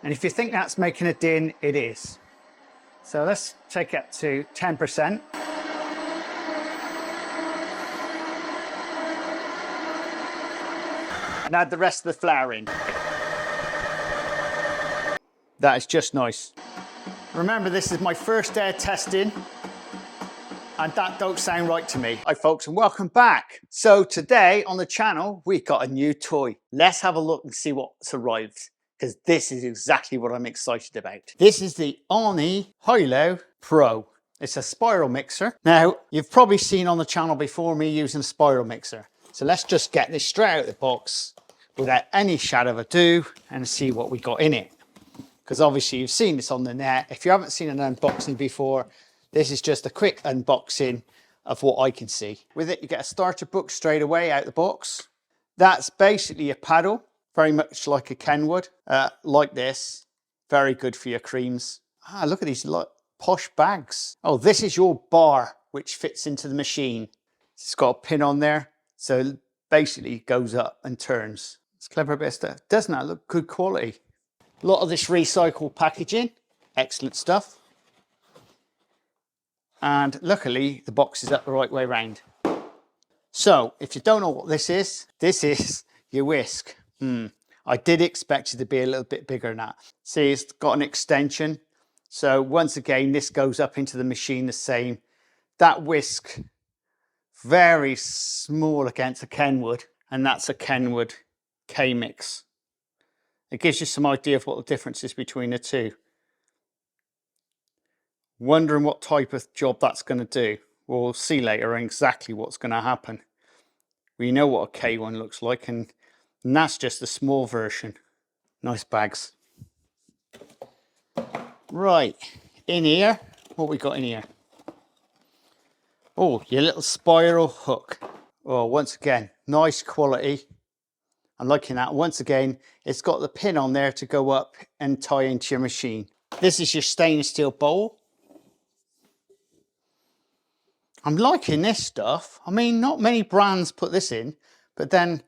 And if you think that's making a din, it is. So let's take it to 10%. And add the rest of the flour in. That is just nice. Remember, this is my first day of testing, and that don't sound right to me. Hi folks, and welcome back. So today on the channel, we got a new toy. Let's have a look and see what's arrived, because this is exactly what I'm excited about. This is the Ooni Halo Pro. It's a spiral mixer. Now, you've probably seen on the channel before me using a spiral mixer. So let's just get this straight out of the box without any shadow of ado and see what we got in it. Because obviously you've seen this on the net. If you haven't seen an unboxing before, this is just a quick unboxing of what I can see. With it, you get a starter book straight away out the box. That's basically a paddle, very much like a Kenwood, like this. Very good for your creams. Ah, look at these posh bags. Oh, this is your bar, which fits into the machine. It's got a pin on there, so basically it goes up and turns. It's clever bit of stuff. Doesn't that look good quality? A lot of this recycled packaging, excellent stuff. And luckily the box is up the right way around. So if you don't know what this is your whisk. I did expect it to be a little bit bigger than that. See, it's got an extension. So once again, this goes up into the machine the same. That whisk, very small against a Kenwood, and that's a Kenwood K-Mix. It gives you some idea of what the difference is between the two. Wondering what type of job that's going to do. We'll see later exactly what's going to happen. We know what a K1 looks like, and that's just the small version. Nice bags. Right, in here, what we got in here? Oh, your little spiral hook. Oh, once again, nice quality. I'm liking that. Once again, it's got the pin on there to go up and tie into your machine. This is your stainless steel bowl. I'm liking this stuff. I mean, not many brands put this in, but then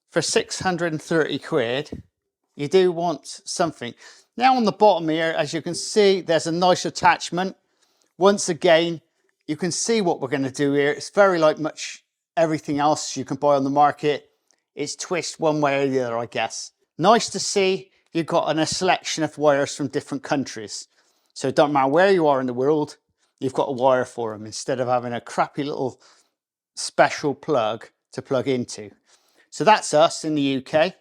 for 630 quid, you do want something. Now on the bottom here, as you can see, there's a nice attachment. Once again, you can see what we're going to do here. It's very like much everything else you can buy on the market. It's twist one way or the other, I guess. Nice to see you've got a selection of wires from different countries. So it don't matter where you are in the world, you've got a wire for them instead of having a crappy little special plug to plug into. So that's us in the UK.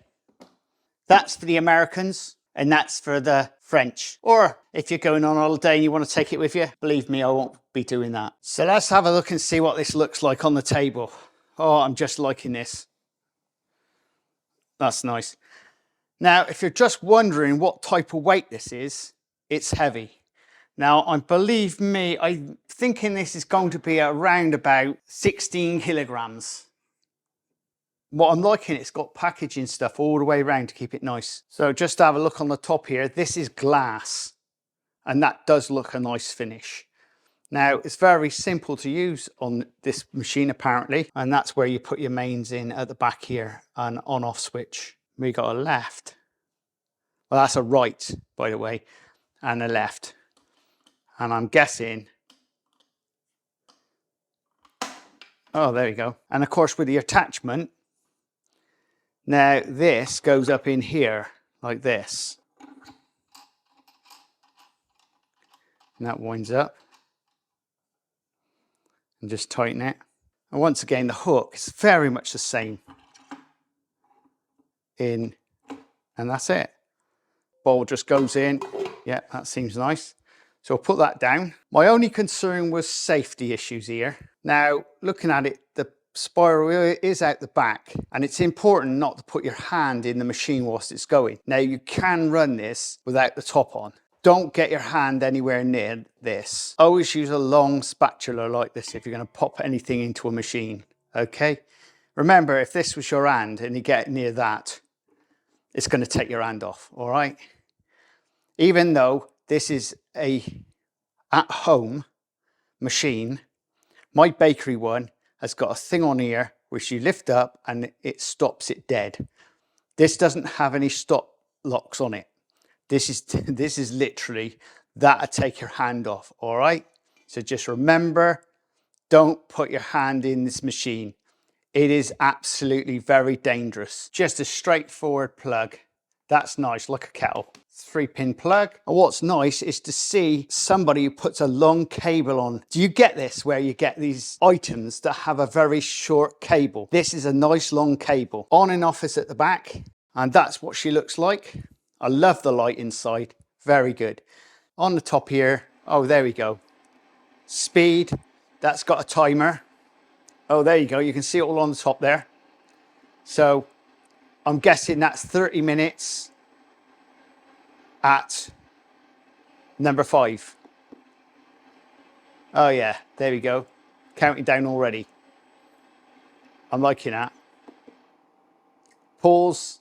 That's for the Americans, and that's for the French. Or if you're going on holiday and you want to take it with you, believe me, I won't be doing that. So let's have a look and see what this looks like on the table. Oh, I'm just liking this. That's nice. Now, if you're just wondering what type of weight this is, it's heavy. Now, believe me, I'm thinking this is going to be around about 16 kilograms. What I'm liking, it's got packaging stuff all the way around to keep it nice. So just have a look on the top here. This is glass, and that does look a nice finish. Now, it's very simple to use on this machine, apparently, and that's where you put your mains in at the back here, an on-off switch. We got a left. Well, that's a right, by the way, and a left. And I'm guessing, oh, there you go. And of course, with the attachment, now this goes up in here like this. And that winds up. And just tighten it. And once again, the hook is very much the same. In, and that's it. Bowl just goes in. Yeah, that seems nice. So I'll put that down. My only concern was safety issues here. Now, looking at it, the spiral is out the back, and it's important not to put your hand in the machine whilst it's going. Now, you can run this without the top on. Don't get your hand anywhere near this. Always use a long spatula like this if you're going to pop anything into a machine, okay? Remember, if this was your hand and you get near that, it's going to take your hand off, all right? Even though this is a at-home machine, my bakery one has got a thing on here which you lift up and it stops it dead. This doesn't have any stop locks on it. This is literally that'll take your hand off, all right? So just remember, don't put your hand in this machine. It is absolutely very dangerous. Just a straightforward plug. That's nice, like a kettle. 3-pin plug. And what's nice is to see somebody who puts a long cable on. Do you get this, where you get these items that have a very short cable? This is a nice long cable. On and off is at the back, and that's what she looks like. I love the light inside, very good. On the top here, oh, there we go. Speed, that's got a timer. Oh, there you go, you can see it all on the top there. So I'm guessing that's 30 minutes at number 5. Oh yeah, there we go. Counting down already. I'm liking that. Pause.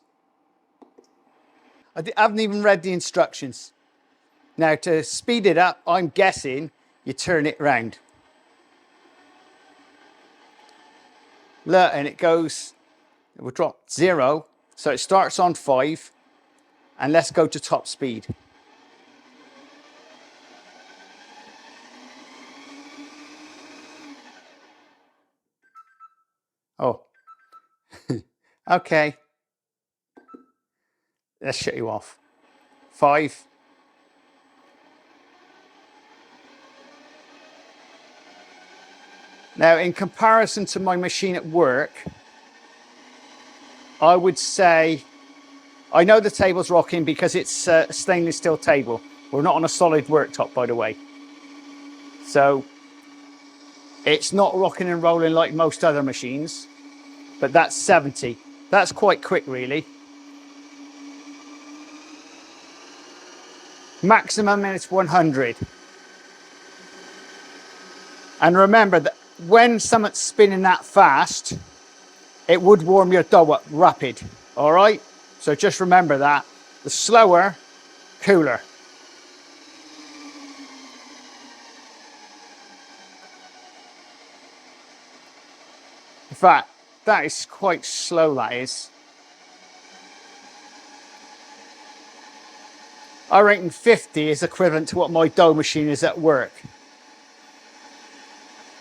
I haven't even read the instructions. Now to speed it up, I'm guessing you turn it round. Look, and it goes, it will drop 0. So it starts on 5, and let's go to top speed. Oh, okay. Let's shut you off. 5. Now, in comparison to my machine at work, I would say, I know the table's rocking because it's a stainless steel table. We're not on a solid worktop, by the way. So it's not rocking and rolling like most other machines, but that's 70. That's quite quick, really. Maximum is 100. And remember that when something's spinning that fast, it would warm your dough up rapid, all right? So just remember that. The slower, cooler. In fact, that is quite slow, that is. I reckon 50 is equivalent to what my dough machine is at work,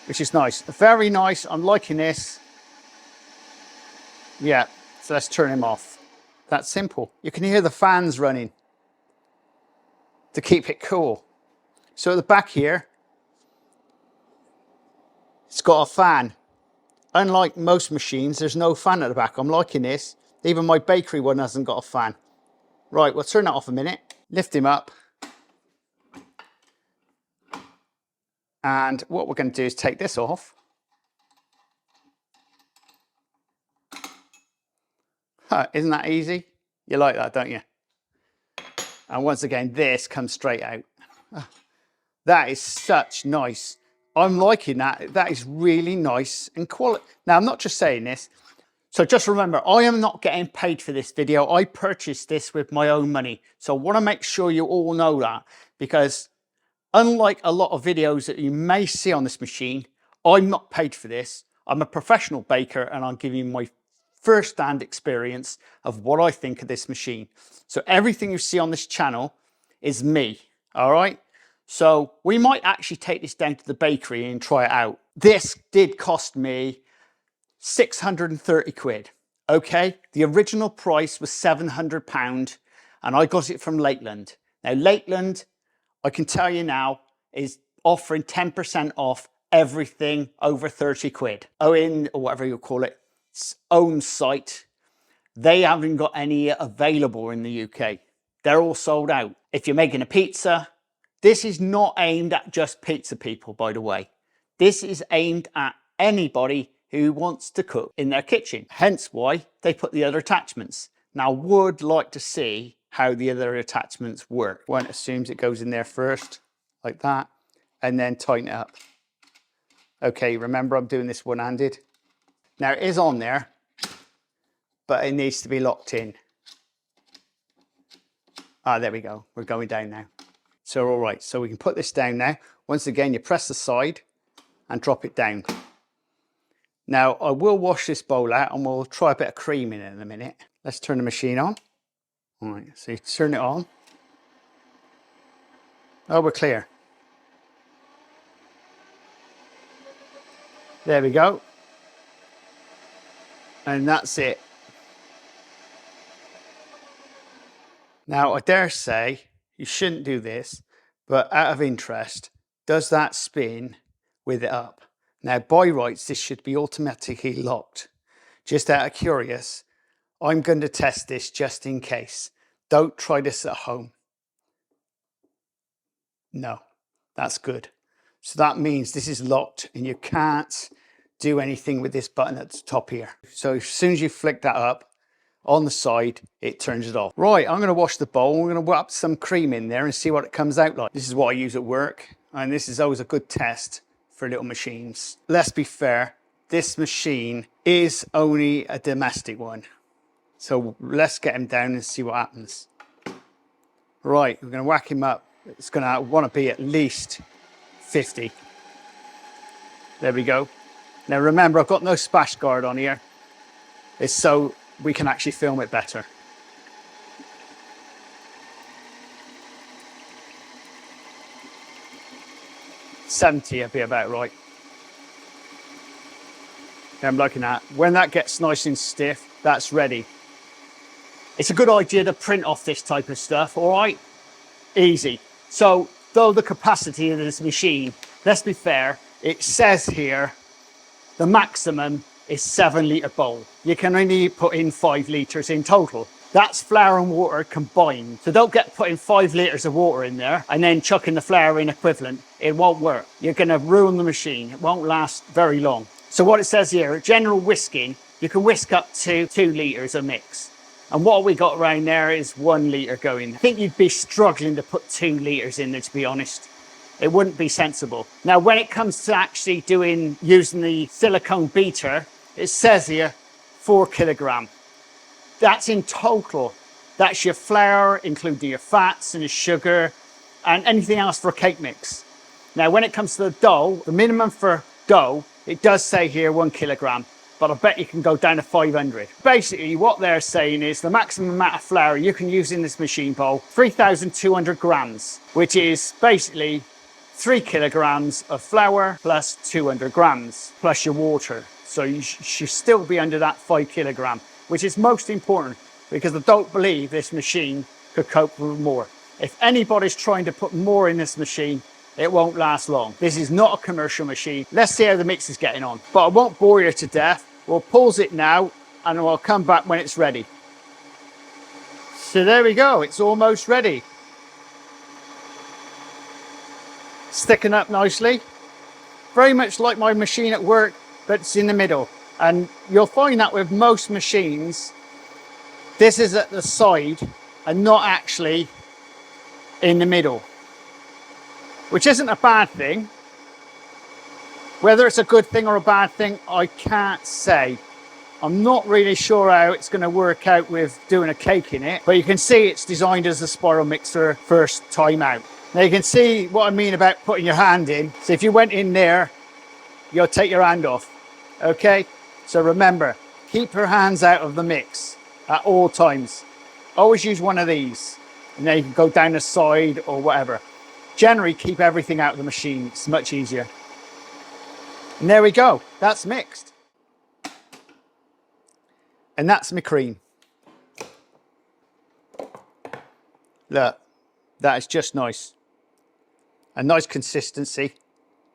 which is nice. Very nice, I'm liking this. Yeah, so let's turn him off. That's simple. You can hear the fans running to keep it cool. So at the back here, it's got a fan. Unlike most machines, there's no fan at the back. I'm liking this. Even my bakery one hasn't got a fan. Right, we'll turn that off a minute. Lift him up. And what we're going to do is take this off. Huh, isn't that easy? You like that, don't you? And once again, this comes straight out. That is such nice. I'm liking that. That is really nice and quality. Now, I'm not just saying this. So just remember, I am not getting paid for this video. I purchased this with my own money. So I want to make sure you all know that, because unlike a lot of videos that you may see on this machine, I'm not paid for this. I'm a professional baker and I'm giving you my first-hand experience of what I think of this machine. So everything you see on this channel is me, all right? So we might actually take this down to the bakery and try it out. This did cost me 630 quid. Okay, the original price was £700 and I got it from Lakeland. Now Lakeland, I can tell you now, is offering 10% off everything over 30 quid. Owen, or whatever you call it, its own site. They haven't got any available in the UK. They're all sold out. If you're making a pizza, this is not aimed at just pizza people, by the way. This is aimed at anybody who wants to cook in their kitchen. Hence why they put the other attachments. Now, would like to see how the other attachments work. One assumes it goes in there first, like that, and then tighten it up. Okay, remember I'm doing this one-handed. Now it is on there, but it needs to be locked in. Ah, there we go. We're going down now. So all right, so we can put this down now. Once again, you press the side and drop it down. Now, I will wash this bowl out and we'll try a bit of cream in it in a minute. Let's turn the machine on. All right, so you turn it on. Oh, we're clear. There we go. And that's it. Now, I dare say you shouldn't do this, but out of interest, does that spin with it up? Now, by rights, this should be automatically locked. Just out of curious, I'm going to test this just in case. Don't try this at home. No, that's good. So that means this is locked and you can't do anything with this button at the top here. So as soon as you flick that up on the side, it turns it off. Right, I'm gonna wash the bowl. We're gonna wrap some cream in there and see what it comes out like. This is what I use at work, and this is always a good test for little machines. Let's be fair, this machine is only a domestic one. So let's get him down and see what happens. Right, we're gonna whack him up. It's gonna wanna be at least 50. There we go. Now remember, I've got no splash guard on here. It's so we can actually film it better. $70 would be about right. I'm looking at. When that gets nice and stiff, that's ready. It's a good idea to print off this type of stuff, all right? Easy. So, though the capacity of this machine, let's be fair, it says here the maximum is 7-litre bowl. You can only put in 5 litres in total. That's flour and water combined. So don't get putting 5 litres of water in there and then chucking the flour in equivalent. It won't work. You're gonna ruin the machine. It won't last very long. So what it says here, general whisking, you can whisk up to 2 litres of mix. And what we got around there is 1 litre going. I think you'd be struggling to put 2 litres in there, to be honest. It wouldn't be sensible. Now, when it comes to actually using the silicone beater, it says here 4 kilogram. That's in total. That's your flour, including your fats and your sugar and anything else for a cake mix. Now, when it comes to the dough, the minimum for dough, it does say here 1 kilogram, but I bet you can go down to 500. Basically, what they're saying is the maximum amount of flour you can use in this machine bowl, 3,200 grams, which is basically 3 kilograms of flour plus 200 grams plus your water. So you should still be under that 5 kilogram, which is most important because I don't believe this machine could cope with more. If anybody's trying to put more in this machine, it won't last long. This is not a commercial machine. Let's see how the mix is getting on. But I won't bore you to death. We'll pause it now and I'll come back when it's ready. So there we go, it's almost ready. Sticking up nicely. Very much like my machine at work, but it's in the middle. And you'll find that with most machines, this is at the side and not actually in the middle, which isn't a bad thing. Whether it's a good thing or a bad thing, I can't say. I'm not really sure how it's going to work out with doing a cake in it, but you can see it's designed as a spiral mixer first time out. Now you can see what I mean about putting your hand in. So if you went in there, you'll take your hand off, okay? So remember, keep your hands out of the mix at all times. Always use one of these, and then you can go down the side or whatever. Generally, keep everything out of the machine. It's much easier. And there we go, that's mixed. And that's my cream. Look, that is just nice. A nice consistency.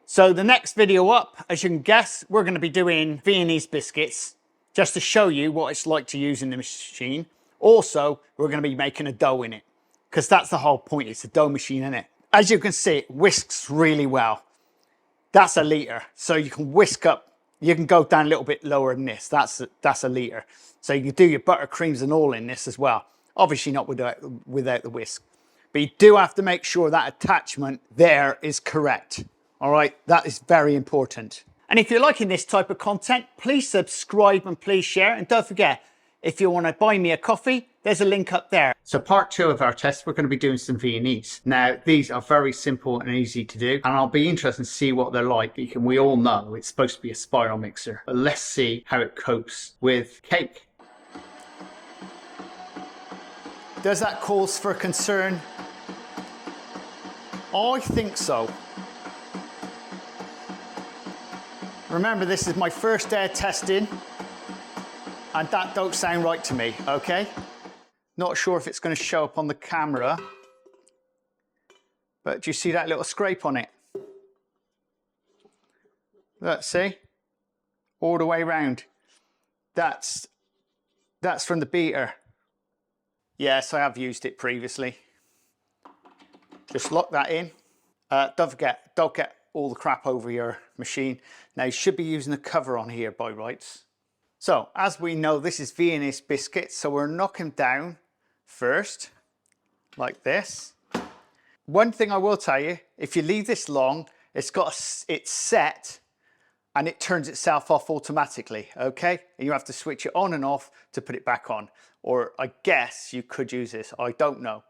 So the next video up, as you can guess, we're going to be doing Viennese biscuits just to show you what it's like to use in the machine. Also, we're going to be making a dough in it because that's the whole point. It's a dough machine in it. As you can see, it whisks really well. That's a litre. So you can whisk up, you can go down a little bit lower than this. That's a litre. So you can do your buttercreams and all in this as well. Obviously not without the whisk. But you do have to make sure that attachment there is correct. All right, that is very important. And if you're liking this type of content, please subscribe and please share. And don't forget, if you want to buy me a coffee, there's a link up there. So part 2 of our test, we're going to be doing some Viennese. Now, these are very simple and easy to do, and I'll be interested to see what they're like. We all know it's supposed to be a spiral mixer, but let's see how it copes with cake. Does that cause for concern? I think so. Remember, this is my first day of testing, and that don't sound right to me, okay? Not sure if it's going to show up on the camera, but do you see that little scrape on it? Let's see, all the way around. That's from the beater. Yes, I have used it previously. Just lock that in. Don't get all the crap over your machine. Now you should be using a cover on here by rights. So as we know, this is Viennese biscuits, so we're knocking down first, like this. One thing I will tell you, if you leave this long, it's set and it turns itself off automatically, okay? And you have to switch it on and off to put it back on. Or I guess you could use this, I don't know.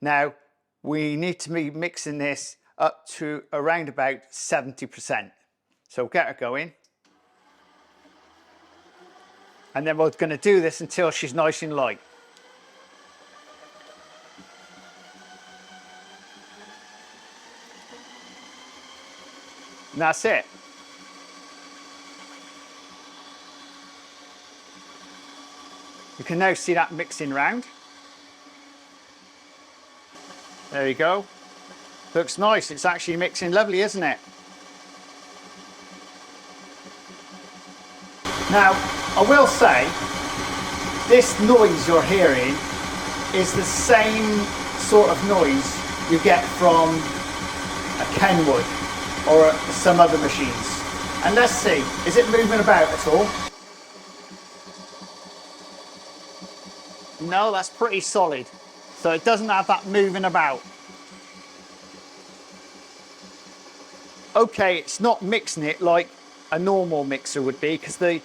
Now, we need to be mixing this up to around about 70%. So get her going. And then we're going to do this until she's nice and light. And that's it. You can now see that mixing round. There you go. Looks nice. It's actually mixing lovely, isn't it? Now, I will say, this noise you're hearing is the same sort of noise you get from a Kenwood or some other machines. And let's see, is it moving about at all? No, that's pretty solid. So it doesn't have that moving about. Okay, it's not mixing it like a normal mixer would be, because the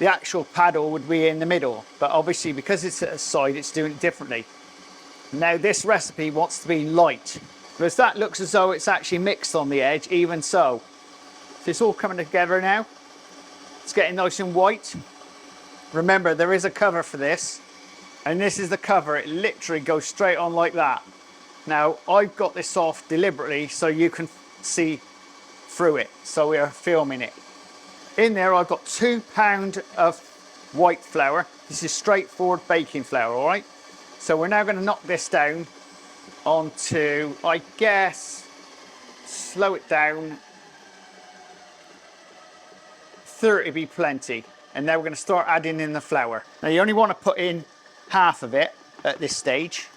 actual paddle would be in the middle, but obviously because it's at a side, it's doing it differently. Now this recipe wants to be light, because that looks as though it's actually mixed on the edge, even so. So it's all coming together now. It's getting nice and white. Remember, there is a cover for this, and this is the cover. It literally goes straight on like that. Now I've got this off deliberately so you can see through it, so we are filming it. In there I've got 2 pounds of white flour. This is straightforward baking flour, all right? So we're now going to knock this down onto, I guess, slow it down, 30 be plenty. And now we're going to start adding in the flour. Now you only want to put in half of it at this stage.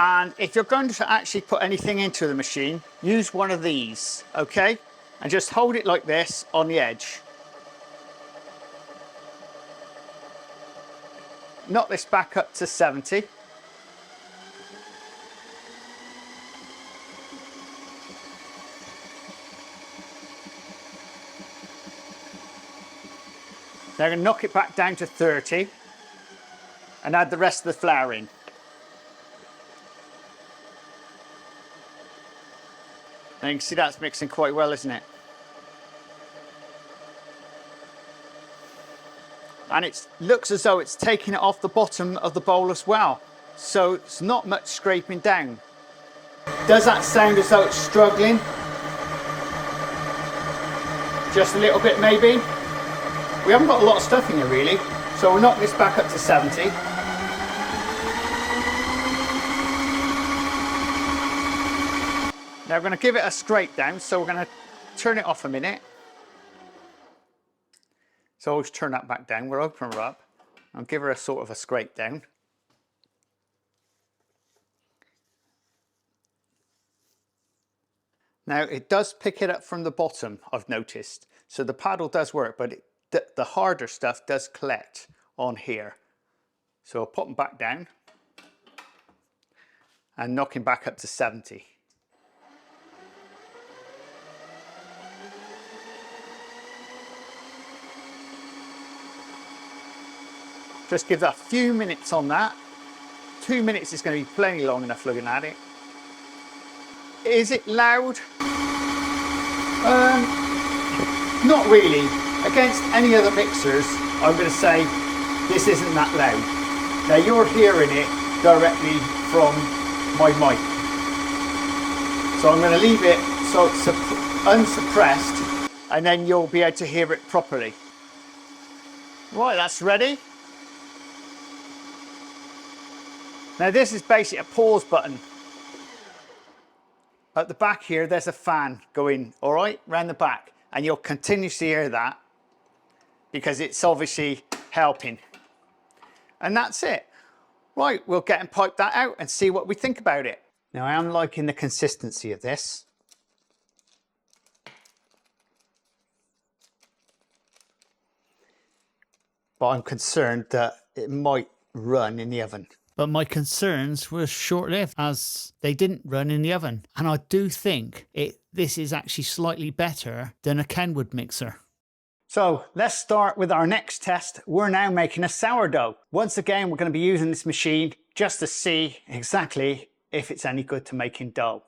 And if you're going to actually put anything into the machine, use one of these, okay? And just hold it like this on the edge. Knock this back up to 70. Now I'm going to knock it back down to 30 and add the rest of the flour in. Now you can see that's mixing quite well, isn't it? And it looks as though it's taking it off the bottom of the bowl as well. So it's not much scraping down. Does that sound as though it's struggling? Just a little bit maybe? We haven't got a lot of stuff in here really. So we'll knock this back up to 70. Now we're going to give it a scrape down, so we're going to turn it off a minute. So always turn that back down. We'll open her up and give her a sort of a scrape down. Now it does pick it up from the bottom, I've noticed. So the paddle does work, but the harder stuff does collect on here. So I'll put them back down and knock him back up to 70. Just give that a few minutes on that. 2 minutes is going to be plenty long enough looking at it. Is it loud? Not really. Against any other mixers, I'm going to say this isn't that loud. Now you're hearing it directly from my mic. So I'm going to leave it so it's unsuppressed, and then you'll be able to hear it properly. Right, that's ready. Now this is basically a pause button. At the back here, there's a fan going, all right, round the back. And you'll continuously hear that because it's obviously helping. And that's it. Right, we'll get and pipe that out and see what we think about it. Now I am liking the consistency of this. But I'm concerned that it might run in the oven. But my concerns were short-lived as they didn't run in the oven. And I do think this is actually slightly better than a Kenwood mixer. So let's start with our next test. We're now making a sourdough. Once again, we're going to be using this machine just to see exactly if it's any good to making dough.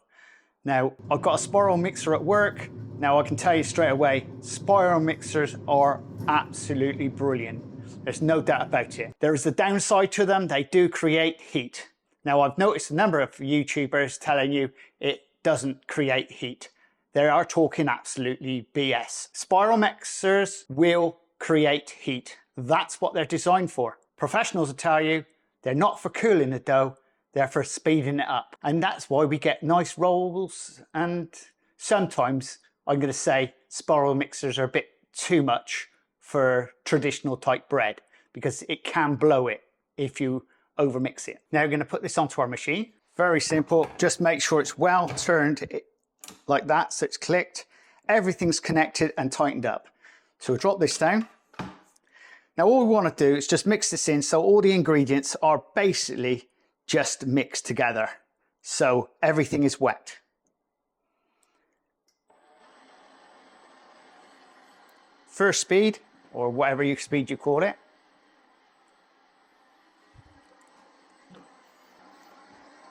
Now, I've got a spiral mixer at work. Now I can tell you straight away, spiral mixers are absolutely brilliant. There's no doubt about it. There is a downside to them. They do create heat. Now I've noticed a number of YouTubers telling you it doesn't create heat. They are talking absolutely BS. Spiral mixers will create heat. That's what they're designed for. Professionals will tell you they're not for cooling the dough, they're for speeding it up. And that's why we get nice rolls, and sometimes I'm going to say spiral mixers are a bit too much for traditional type bread because it can blow it if you overmix it. Now we're going to put this onto our machine. Very simple. Just make sure it's well turned like that so it's clicked. Everything's connected and tightened up. So we'll drop this down. Now all we want to do is just mix this in so all the ingredients are basically just mixed together. So everything is wet. First speed, or whatever speed you call it.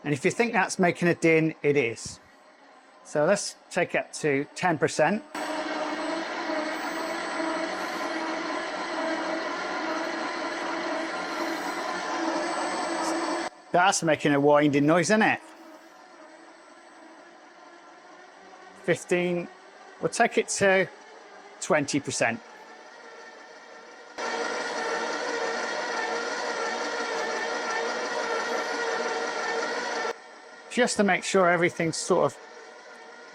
And if you think that's making a din, it is. So let's take it to 10%. That's making a winding noise, isn't it? 15, we'll take it to 20%. Just to make sure everything's sort of...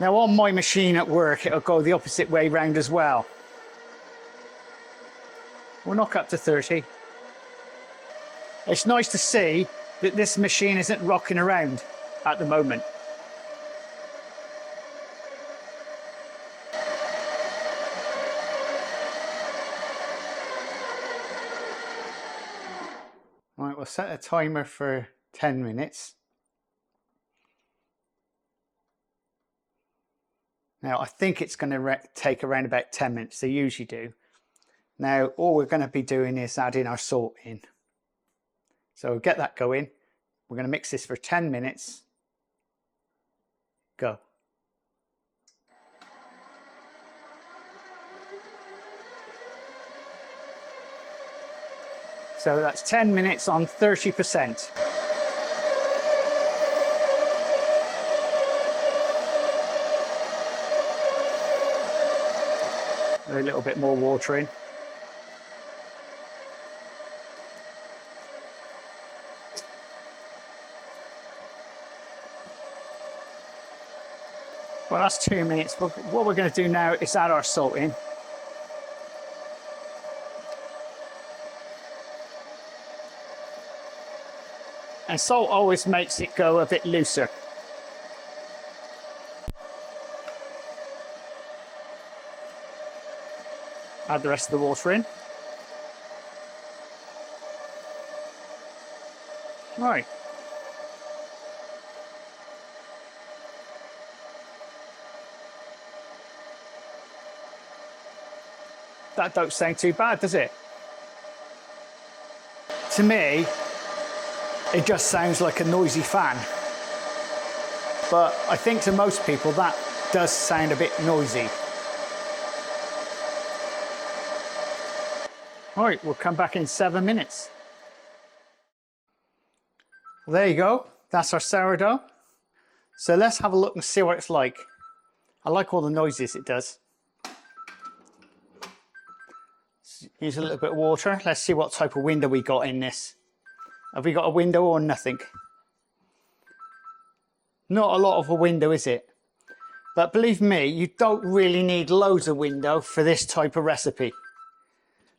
Now on my machine at work, it'll go the opposite way round as well. We'll knock up to 30. It's nice to see that this machine isn't rocking around at the moment. Right, we'll set a timer for 10 minutes. Now, I think it's going to take around about 10 minutes. They usually do. Now, all we're going to be doing is adding our salt in. So we'll get that going. We're going to mix this for 10 minutes. Go. So that's 10 minutes on 30%. A little bit more water in. Well, that's 2 minutes. What we're going to do now is add our salt in. And salt always makes it go a bit looser. Add the rest of the water in. Right. That don't sound too bad, does it? To me, it just sounds like a noisy fan. but I think to most people that does sound a bit noisy. All right, we'll come back in 7 minutes. Well, there you go. That's our sourdough. So let's have a look and see what it's like. I like all the noises it does. Use a little bit of water. Let's see what type of window we got in this. Have we got a window or nothing? Not a lot of a window, is it? But believe me, you don't really need loads of window for this type of recipe.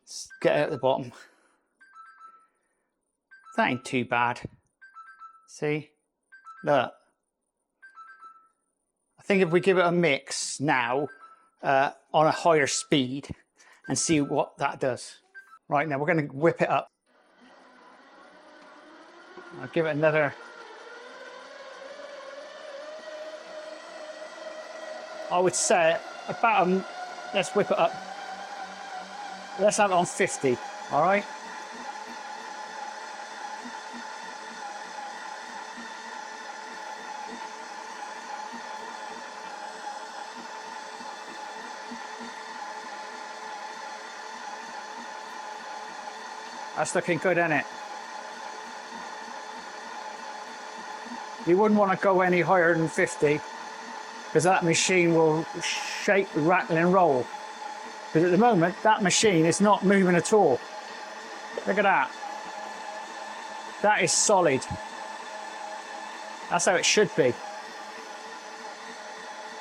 Let's get out the bottom. That ain't too bad. See? Look. I think if we give it a mix now on a higher speed and see what that does. Right, now we're going to whip it up. I'll give it another. I would say about, let's whip it up. Let's have it on 50, all right? That's looking good, isn't it? You wouldn't want to go any higher than 50 because that machine will shake, rattle and roll. Because at the moment, that machine is not moving at all. Look at that. That is solid. That's how it should be.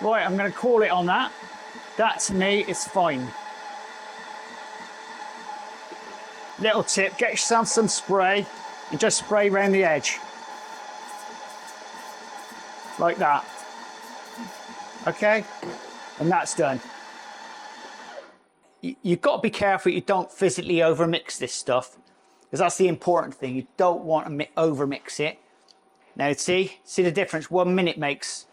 Right, I'm going to call it on that. That to me is fine. Little tip, get yourself some spray and just spray around the edge. Like that. Okay? And that's done. You've got to be careful you don't physically overmix this stuff, because that's the important thing. You don't want to overmix it. Now see the difference 1 minute makes.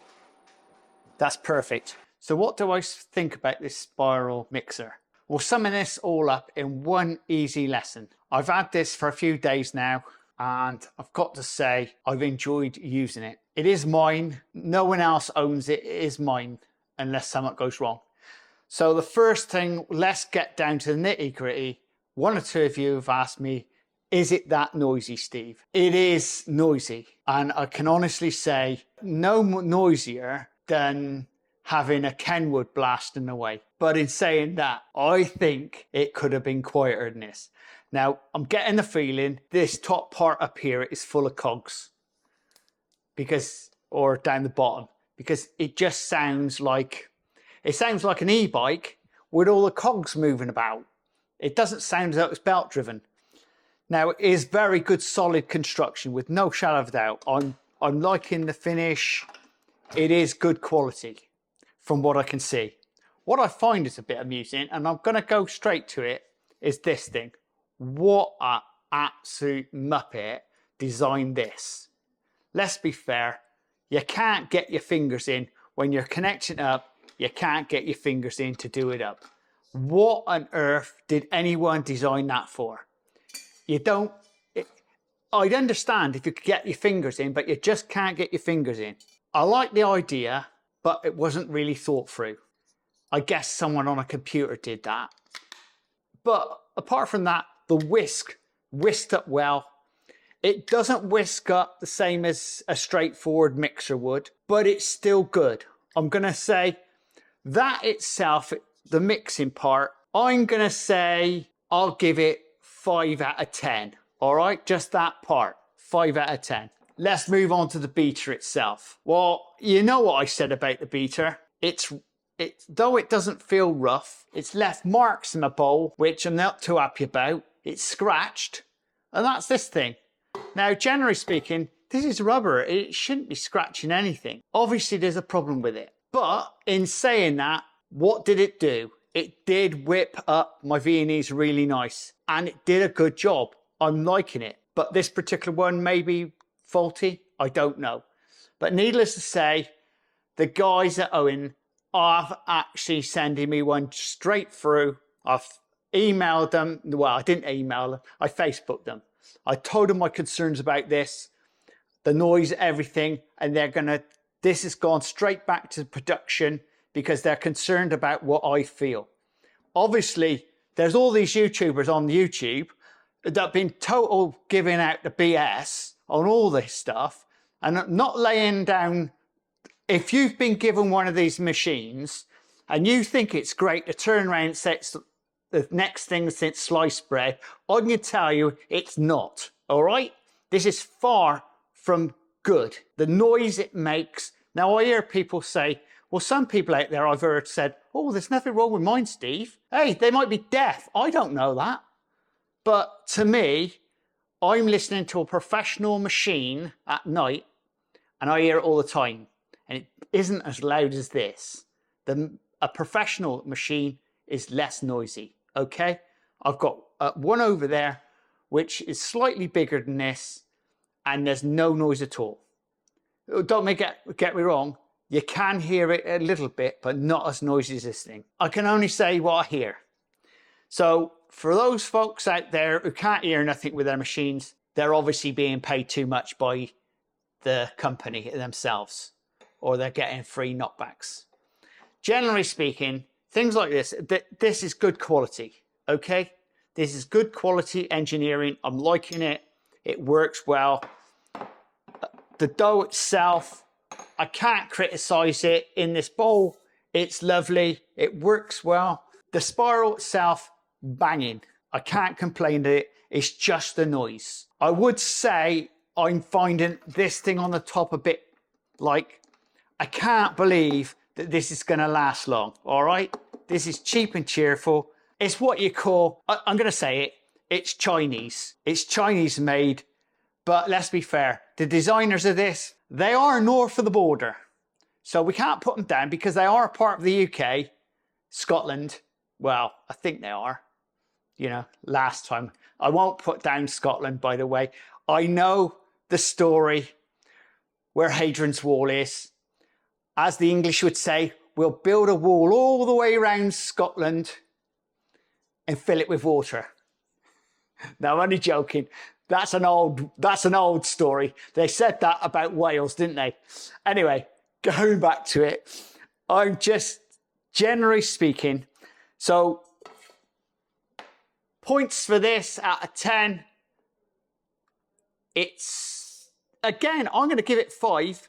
That's perfect. So what do I think about this spiral mixer? We'll sum this all up in one easy lesson. I've had this for a few days now and I've got to say I've enjoyed using it. It is mine. No one else owns it. It is mine unless something goes wrong. So the first thing, let's get down to the nitty gritty. One or two of you have asked me, is it that noisy, Steve? It is noisy. And I can honestly say no noisier than having a Kenwood blasting away. But in saying that, I think it could have been quieter than this. Now, I'm getting the feeling this top part up here is full of cogs. Or down the bottom. Because it just sounds like, an e-bike with all the cogs moving about. It doesn't sound as though it's belt driven. Now, it is very good solid construction with no shadow of doubt. I'm liking the finish. It is good quality from what I can see. What I find is a bit amusing, and I'm going to go straight to it, is this thing. What an absolute muppet designed this. Let's be fair, you can't get your fingers in when you're connecting up, you can't get your fingers in to do it up. What on earth did anyone design that for? I'd understand if you could get your fingers in, but you just can't get your fingers in. I like the idea, but it wasn't really thought through. I guess someone on a computer did that. But apart from that, the whisk whisked up well. It doesn't whisk up the same as a straightforward mixer would, but it's still good. I'm going to say that itself, the mixing part, I'm going to say I'll give it 5 out of 10. All right, just that part, 5 out of 10. Let's move on to the beater itself. Well, you know what I said about the beater. Though it doesn't feel rough, it's left marks in my bowl, which I'm not too happy about. It's scratched, and that's this thing. Now, generally speaking, this is rubber. It shouldn't be scratching anything. Obviously, there's a problem with it. But in saying that, what did it do? It did whip up my Viennese really nice, and it did a good job. I'm liking it. But this particular one may be faulty. I don't know. But needless to say, the guys at Owen are actually sending me one straight through. I've emailed them. Well, I didn't email them. I Facebooked them. I told them my concerns about this, the noise, everything, and they're going to This has gone straight back to production because they're concerned about what I feel. Obviously, there's all these YouTubers on YouTube that have been total giving out the BS on all this stuff and not laying down. If you've been given one of these machines and you think it's great to turn around and say it's the next thing since sliced bread, I can tell you it's not, all right? This is far from good. The noise it makes. Now I hear people say, well, some people out there I've heard said, oh, there's nothing wrong with mine, Steve. Hey, they might be deaf. I don't know that. But to me, I'm listening to a professional machine at night and I hear it all the time. And it isn't as loud as this. A professional machine is less noisy, okay? I've got one over there, which is slightly bigger than this, and there's no noise at all. Don't get me wrong, you can hear it a little bit, but not as noisy as this thing. I can only say what I hear. So for those folks out there who can't hear nothing with their machines, they're obviously being paid too much by the company themselves, or they're getting free knockbacks. Generally speaking, things like this, this is good quality, okay? This is good quality engineering. I'm liking it. It works well. The dough itself, I can't criticize it. In this bowl, it's lovely. It works well. The spiral itself, banging. I can't complain to it. It's just the noise. I would say I'm finding this thing on the top a bit like, I can't believe that this is going to last long, all right? This is cheap and cheerful. It's what you call, I'm going to say it, it's Chinese. It's Chinese made, but let's be fair. The designers of this, they are north of the border. So we can't put them down because they are part of the UK, Scotland. Well, I think they are, you know, last time. I won't put down Scotland, by the way. I know the story where Hadrian's Wall is. As the English would say, we'll build a wall all the way around Scotland and fill it with water. Now, I'm only joking. That's an old story. They said that about Wales, didn't they? Anyway, going back to it, I'm just generally speaking. So points for this out of 10. It's, again, I'm going to give it 5.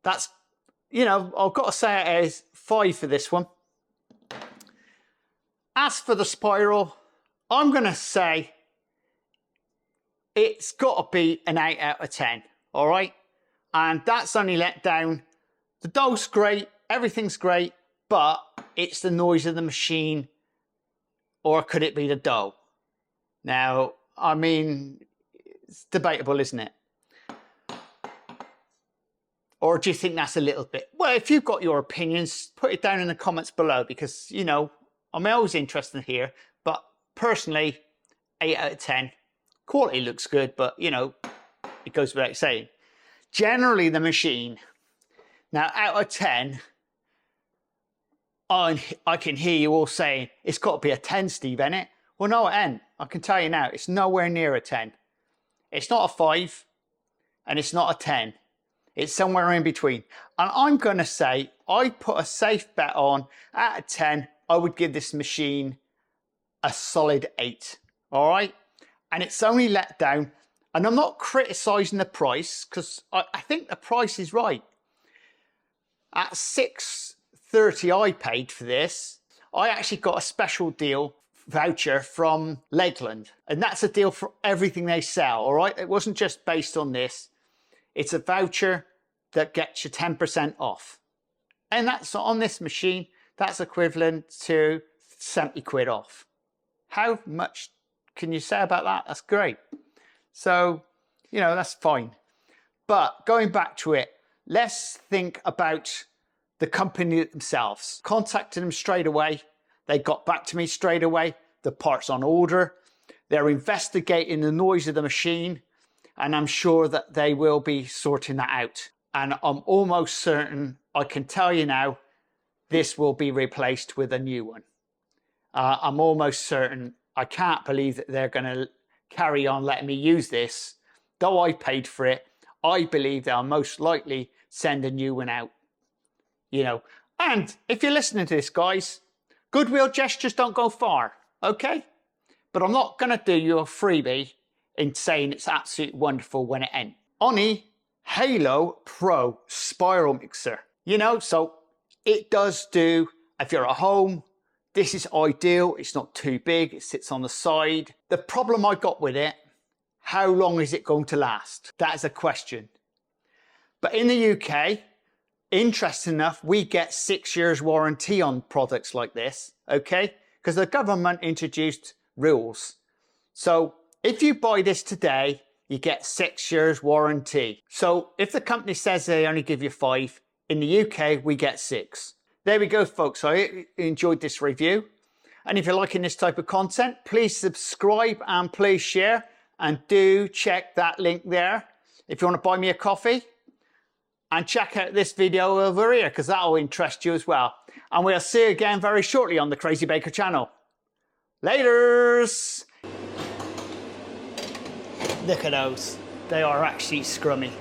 That's, you know, I've got to say it is 5 for this one. As for the spiral, I'm going to say it's got to be an 8 out of 10, all right? And that's only let down. The dough's great, everything's great, but it's the noise of the machine, or could it be the dough? Now, I mean, it's debatable, isn't it? Or do you think that's a little bit? Well, if you've got your opinions, put it down in the comments below because, you know, I'm always interested here. But personally, 8 out of 10. Quality looks good, but, you know, it goes without saying. Generally, the machine. Now, out of 10, I can hear you all saying, it's got to be a 10, Steve, ain't it? Well, no, it ain't. I can tell you now, it's nowhere near a 10. It's not a 5, and it's not a 10. It's somewhere in between. And I'm going to say, I put a safe bet on, out of 10, I would give this machine a solid 8. All right? And it's only let down. And I'm not criticizing the price because I think the price is right. At $6.30 I paid for this. I actually got a special deal voucher from Lakeland. And that's a deal for everything they sell. All right? It wasn't just based on this. It's a voucher that gets you 10% off. And that's on this machine, that's equivalent to 70 quid off. How much can you say about that? That's great. So, you know, that's fine. But going back to it, let's think about the company themselves. Contacted them straight away. They got back to me straight away. The part's on order. They're investigating the noise of the machine. And I'm sure that they will be sorting that out. And I'm almost certain, I can tell you now, this will be replaced with a new one. I'm almost certain. I can't believe that they're going to carry on letting me use this. Though I paid for it, I believe they'll most likely send a new one out. You know, and if you're listening to this, guys, goodwill gestures don't go far, okay? But I'm not going to do you a freebie in saying it's absolutely wonderful when it ends. Ooni Halo Pro Spiral Mixer. You know, so it does do, if you're at home, this is ideal. It's not too big. It sits on the side. The problem I got with it, how long is it going to last? That is a question. But in the UK, interesting enough, we get 6 years warranty on products like this, okay? Because the government introduced rules. So if you buy this today, you get 6 years warranty. So if the company says they only give you 5, in the UK, we get 6. There we go, folks. I hope you enjoyed this review. And if you're liking this type of content, please subscribe and please share. And do check that link there if you want to buy me a coffee. And check out this video over here, because that will interest you as well. And we'll see you again very shortly on the Crazy Baker channel. Laters! Look at those. They are actually scrummy.